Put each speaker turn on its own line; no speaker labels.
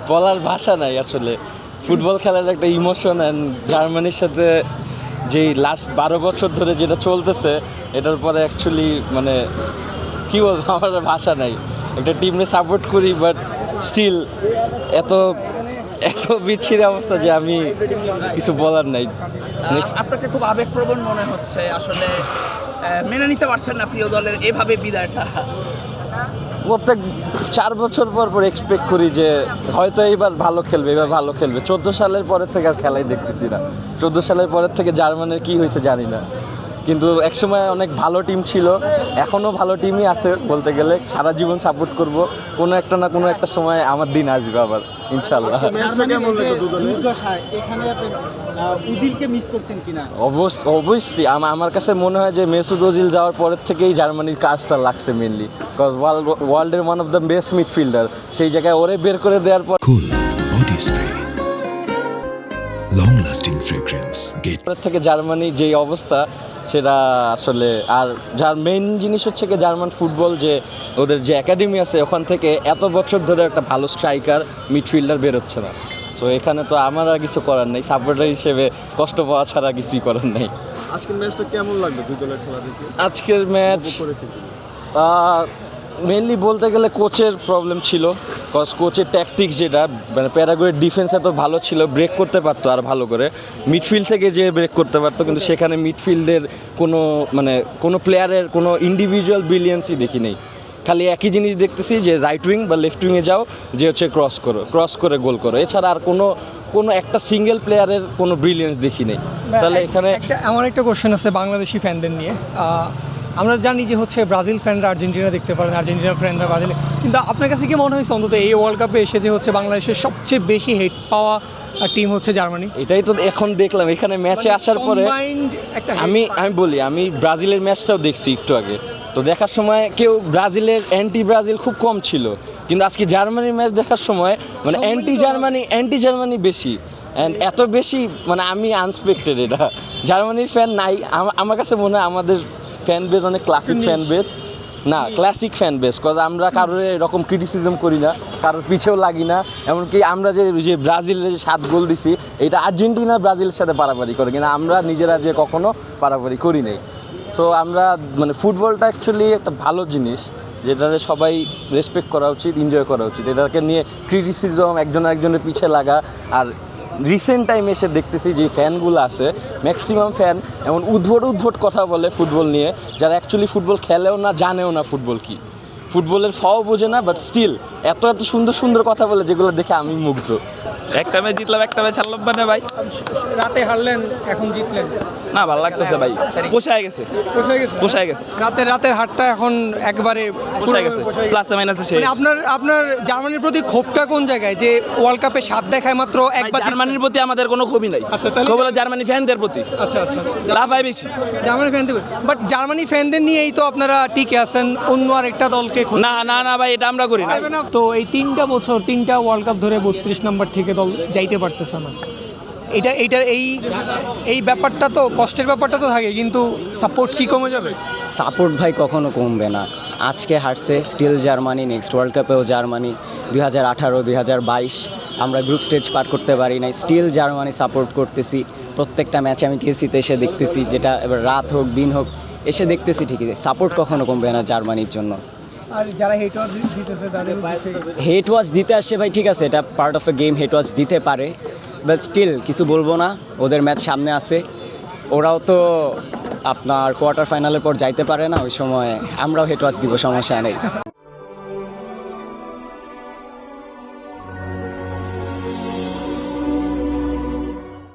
বলার ভাষা নাই আসলে। ফুটবল খেলার একটা ইমোশন অ্যান্ড জার্মানির সাথে যেই লাস্ট 12 বছর ধরে যেটা চলতেছে, এটার পরে অ্যাকচুয়ালি মানে কী বলবো, আমার আর ভাষা নাই। একটা টিমকে সাপোর্ট করি, বাট স্টিল এত এত বিচ্ছিরি অবস্থা যে আমি কিছু বলার নাই।
আপনাকে খুব আবেগপ্রবণ মনে হচ্ছে আসলে, মেনে নিতে পারছেন না প্রিয় দলের এভাবে বিদায়টা।
প্রত্যেক 4 বছর পর পর এক্সপেক্ট করি যে হয়তো এইবার ভালো খেলবে, এবার ভালো খেলবে। 14 সালের পরের থেকে আর খেলাই দেখতেছি না। 14 সালের পরের থেকে জার্মানির কী হয়েছে জানি না, কিন্তু একসময় অনেক ভালো টিম ছিল, এখনও ভালো টিমই আছে বলতে গেলে। সারা জীবন সাপোর্ট করব, কোনো একটা না কোনো একটা সময় আমার দিন আসবে আবার ইনশাল্লাহ।
উজিলকে মিস করছেন কিনা?
অবশ্যই আমার কাছে মনে হয় যে মেসুত ওজিল যাওয়ার পরের থেকেই জার্মানির কাজটা লাগছে মেনলি, বিকজ ওয়ার্ল্ডের one of the best midfielder, সেই জায়গায় ওরে বের করে দেওয়ার পর
Cool body spray. Long lasting fragrance. Get
থেকে জার্মানি যেই অবস্থা, সেটা আসলে আর যার মেইন জিনিস হচ্ছে কি জার্মান ফুটবল, যে ওদের যে একাডেমি আছে ওখান থেকে এত বছর ধরে একটা ভালো স্ট্রাইকার মিডফিল্ডার বেরোচ্ছে না। তো এখানে তো আমার আর কিছু করার নেই, সাপোর্টার হিসেবে কষ্ট পাওয়া ছাড়া কিছুই করার নেই।
আজকের ম্যাচটা কেমন লাগলো দুই দলের খেলা দেখে?
আজকের ম্যাচ মেনলি বলতে গেলে কোচের প্রবলেম ছিল, কজ কোচের ট্যাকটিক্স যেটা মানে প্যারাগুয়ের ডিফেন্স এত ভালো ছিল, ব্রেক করতে পারতো আর ভালো করে, মিডফিল্ড থেকে যে ব্রেক করতে পারতো, কিন্তু সেখানে মিডফিল্ডের কোনো প্লেয়ারের কোনো ইন্ডিভিজুয়াল ব্রিলিয়েন্সই দেখি নেই। খালি একই জিনিস দেখতেছি যে রাইট উইং বা লেফট উইংয়ে যাও, যে হচ্ছে ক্রস করে গোল করো, এছাড়া আর কোনো একটা সিঙ্গেল প্লেয়ারের কোনো ব্রিলিয়েন্স দেখি নেই। তাহলে এখানে
আমার একটা কোশ্চেন আছে বাংলাদেশি ফ্যানদের নিয়ে। আমরা জানি যে হচ্ছে ব্রাজিল ফ্যানরা আর্জেন্টিনা দেখতে পারেন, আর্জেন্টিনা ফ্যানরা ব্রাজিল, কিন্তু আপনার কাছে কি মনে হয়েছে অন্তত এই ওয়ার্ল্ড কাপে এসে যে হচ্ছে বাংলাদেশের সবচেয়ে বেশি হেট পাওয়া টিম হচ্ছে জার্মানি?
এটাই তো এখন দেখলাম এখানে ম্যাচে আসার পরে। আমি বলি, আমি ব্রাজিলের ম্যাচটাও দেখছি একটু আগে, তো দেখার সময় কেউ ব্রাজিলের অ্যান্টি ব্রাজিল খুব কম ছিল, কিন্তু আজকে জার্মানির ম্যাচ দেখার সময় মানে অ্যান্টি জার্মানি বেশি, অ্যান্ড এত বেশি মানে আমি আনএক্সপেক্টেড। এটা জার্মানির ফ্যান নাই আমার কাছে মনে হয়। আমাদের ফ্যান বেস অনেক classic fan base, classic fan base, cause আমরা কারোর এরকম ক্রিটিসিজম করি না, কারোর পিছেও লাগি না। এমনকি আমরা যে ব্রাজিলের যে 7 গোল দিছি, এটা আর্জেন্টিনা ব্রাজিলের সাথে পারাপারি করে, কিন্তু আমরা নিজেরা যে কখনো পারাপারি করি নাই। সো আমরা মানে ফুটবলটা অ্যাকচুয়ালি একটা ভালো জিনিস, যেটাকে সবাই রেসপেক্ট করা উচিত, এনজয় করা উচিত। এটাকে নিয়ে ক্রিটিসিজম, একজন একজনের পিছে লাগা, আর রিসেন্ট টাইমে এসে দেখতেছি যে ফ্যানগুলো আছে ম্যাক্সিমাম ফ্যান এমন উদ্ভট কথা বলে ফুটবল নিয়ে, যারা অ্যাকচুয়ালি ফুটবল খেলেও না, জানেও না ফুটবল কি, ফুটবলের ফও বোঝে না, বাট স্টিল এত সুন্দর কথা বলে, যেগুলো দেখে আমি মুগ্ধ।
একটা ম্যাচ জিতলাম, একটা ম্যাচ হারলাম না ভাই।
রাতে হারলেন, এখন জিতলেন,
না ভালো লাগতেছে ভাই, পোষায় গেছে।
রাতের হারটা এখন একবারে
পোষায় গেছে, প্লাসে মাইনাসে শেষ।
আপনার জার্মানির প্রতি ক্ষোভটা কোন জায়গায়, যে ওয়ার্ল্ড কাপে 7 দেখায় মাত্র একবার?
জার্মানির প্রতি আমাদের কোনো ক্ষোভই নাই, ক্ষোভ হলো জার্মানি ফ্যানদের প্রতি।
আচ্ছা
লাভ হয় বেশি
জার্মানি ফ্যানদের, বাট জার্মানি ফ্যানদের নিয়েই তো আপনারা টিকে আছেন, অন্য আরেকটা দলকে
না ভাই, এটা আমরা করি না।
তো এই 3টা বছর 3টা ওয়ার্ল্ড কাপ ধরে 32 নম্বর থেকে দল যাইতে পারতেছে না। এই ব্যাপারটা তো কষ্টের ব্যাপারটা তো থাকে, কিন্তু সাপোর্ট কি কমে যাবে?
সাপোর্ট ভাই কখনো কমবে না। আজকে হারছে স্টিল জার্মানি, নেক্সট ওয়ার্ল্ড কাপেও জার্মানি। 2018, 2022 আমরা গ্রুপ স্টেজ পার করতে পারি নাই, স্টিল জার্মানি সাপোর্ট করতেছি। প্রত্যেকটা ম্যাচে আমি টিএসসিতে এসে দেখতেছি, যেটা এবার রাত হোক দিন হোক এসে দেখতেছি, ঠিকই সাপোর্ট কখনো কমবে না জার্মানির জন্য।
আর যারা হেট ওয়াচ দিতেছে তাদের
হেট ওয়াচ দিতে আসছে ভাই, ঠিক আছে, এটা part of A game, hate watch দিতে পারে, বাট স্টিল কিছু বলবো না। ওদের ম্যাচ সামনে আছে, ওরাও তো আপনার কোয়ার্টার ফাইনালের পর যাইতে পারে না, ওই সময় আমরাও হেড ওয়াচ দিব, সমস্যা নেই।